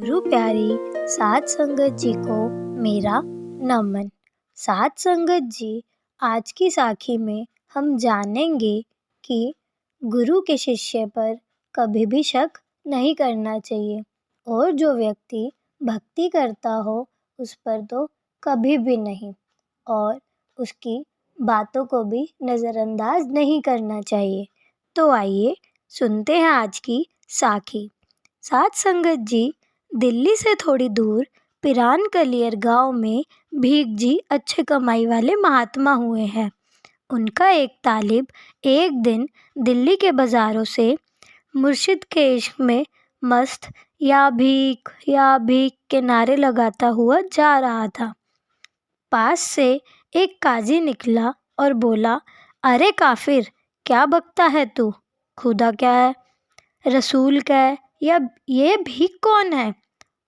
गुरु प्यारी साध संगत जी को मेरा नमन। साध संगत जी, आज की साखी में हम जानेंगे कि गुरु के शिष्य पर कभी भी शक नहीं करना चाहिए और जो व्यक्ति भक्ति करता हो उस पर तो कभी भी नहीं, और उसकी बातों को भी नज़रअंदाज नहीं करना चाहिए। तो आइए सुनते हैं आज की साखी। साध संगत जी, दिल्ली से थोड़ी दूर पिरान कलियर गांव में भीख जी अच्छे कमाई वाले महात्मा हुए हैं। उनका एक तालिब एक दिन दिल्ली के बाज़ारों से मुर्शिद के इश्क में मस्त या भीख के नारे लगाता हुआ जा रहा था। पास से एक काजी निकला और बोला, अरे काफिर, क्या बकता है तू? खुदा क्या है, रसूल क्या है, या ये भीख कौन है?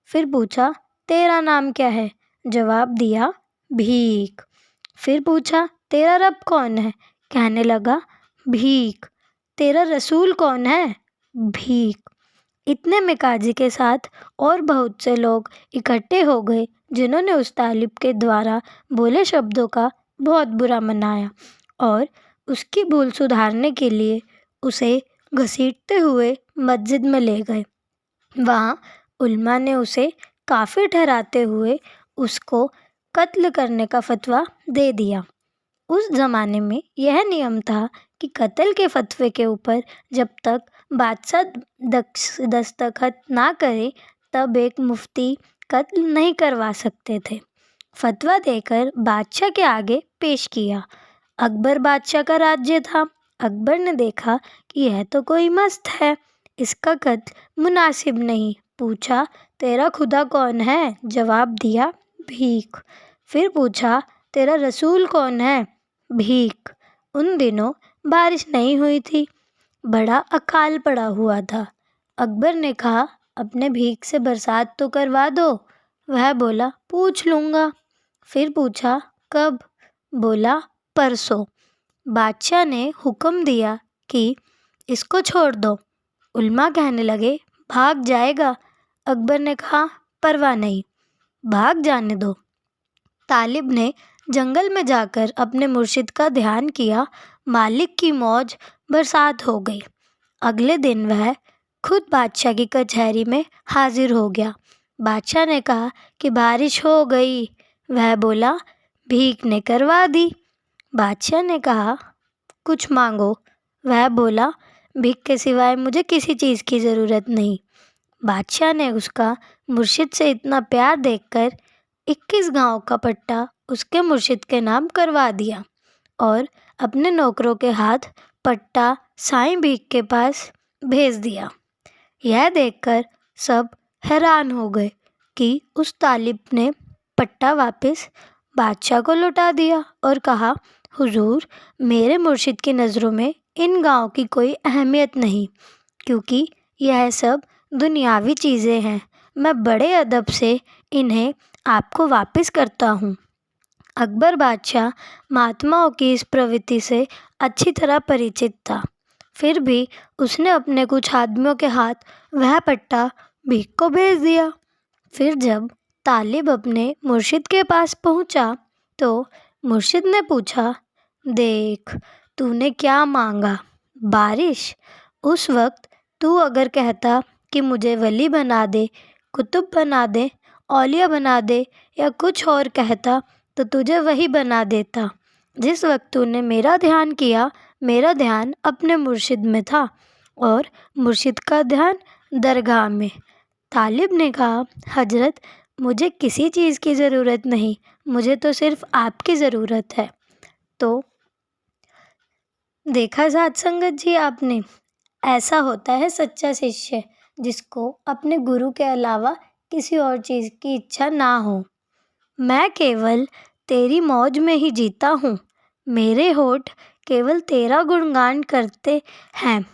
फिर पूछा, तेरा नाम क्या है? जवाब दिया, भीख। फिर पूछा, तेरा रब कौन है? कहने लगा, भीख। तेरा रसूल कौन है? भीख। इतने में काजी के साथ और बहुत से लोग इकट्ठे हो गए, जिन्होंने उस तालिब के द्वारा बोले शब्दों का बहुत बुरा मनाया और उसकी भूल सुधारने के लिए उसे घसीटते हुए मस्जिद में ले गए। वहाँ उल्मा ने उसे काफिर ठहराते हुए उसको कत्ल करने का फतवा दे दिया। उस ज़माने में यह नियम था कि कत्ल के फतवे के ऊपर जब तक बादशाह दस्तखत ना करे तब एक मुफ्ती कत्ल नहीं करवा सकते थे। फतवा देकर बादशाह के आगे पेश किया। अकबर बादशाह का राज्य था। अकबर ने देखा कि यह तो कोई मस्त है, इसका कत्ल मुनासिब नहीं। पूछा, तेरा खुदा कौन है? जवाब दिया, भीख। फिर पूछा, तेरा रसूल कौन है? भीख। उन दिनों बारिश नहीं हुई थी, बड़ा अकाल पड़ा हुआ था। अकबर ने कहा, अपने भीख से बरसात तो करवा दो। वह बोला, पूछ लूँगा। फिर पूछा, कब? बोला, परसों। बादशाह ने हुक्म दिया कि इसको छोड़ दो। उल्मा कहने लगे, भाग जाएगा। अकबर ने कहा, परवाह नहीं, भाग जाने दो। तालिब ने जंगल में जाकर अपने मुर्शिद का ध्यान किया। मालिक की मौज बरसात हो गई। अगले दिन वह खुद बादशाह की कचहरी में हाजिर हो गया। बादशाह ने कहा कि बारिश हो गई। वह बोला, भीख ने करवा दी। बादशाह ने कहा, कुछ मांगो। वह बोला, भीख के सिवाय मुझे किसी चीज़ की ज़रूरत नहीं। बादशाह ने उसका मुर्शिद से इतना प्यार देखकर 21 गांव का पट्टा उसके मुर्शिद के नाम करवा दिया और अपने नौकरों के हाथ पट्टा साईं भीख के पास भेज दिया। यह देखकर सब हैरान हो गए कि उस तालिब ने पट्टा वापस बादशाह को लौटा दिया और कहा, हुजूर, मेरे मुर्शिद की नज़रों में इन गांव की कोई अहमियत नहीं, क्योंकि यह सब दुनियावी चीज़ें हैं। मैं बड़े अदब से इन्हें आपको वापस करता हूँ। अकबर बादशाह महात्माओं की इस प्रवृत्ति से अच्छी तरह परिचित था, फिर भी उसने अपने कुछ आदमियों के हाथ वह पट्टा भीख को भेज दिया। फिर जब तालिब अपने मुर्शिद के पास पहुंचा तो मुर्शिद ने पूछा, देख, तूने क्या मांगा? बारिश। उस वक्त तू अगर कहता कि मुझे वली बना दे, कुतुब बना दे, औलिया बना दे या कुछ और कहता तो तुझे वही बना देता। जिस वक्त तूने मेरा ध्यान किया, मेरा ध्यान अपने मुर्शिद में था और मुर्शिद का ध्यान दरगाह में। तालिब ने कहा, हजरत, मुझे किसी चीज़ की ज़रूरत नहीं, मुझे तो सिर्फ आपकी ज़रूरत है। तो देखा साध संगत जी आपने, ऐसा होता है सच्चा शिष्य, जिसको अपने गुरु के अलावा किसी और चीज़ की इच्छा ना हो। मैं केवल तेरी मौज में ही जीता हूँ, मेरे होठ केवल तेरा गुणगान करते हैं।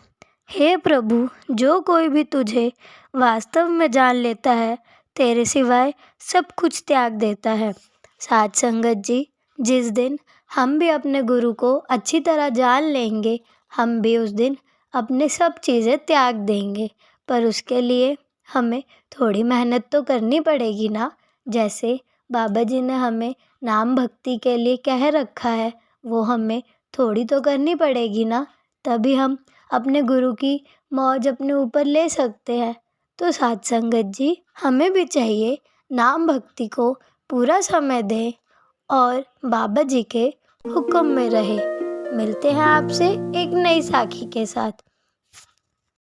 हे प्रभु, जो कोई भी तुझे वास्तव में जान लेता है, तेरे सिवाय सब कुछ त्याग देता है। साध संगत जी, जिस दिन हम भी अपने गुरु को अच्छी तरह जान लेंगे, हम भी उस दिन अपने सब चीज़ें त्याग देंगे, पर उसके लिए हमें थोड़ी मेहनत तो करनी पड़ेगी ना। जैसे बाबा जी ने हमें नाम भक्ति के लिए कह रखा है, वो हमें थोड़ी तो करनी पड़ेगी ना, तभी हम अपने गुरु की मौज अपने ऊपर ले सकते हैं। तो साध संगत जी, हमें भी चाहिए नाम भक्ति को पूरा समय दें और बाबा जी के हुक्म में रहे। मिलते हैं आपसे एक नई साखी के साथ।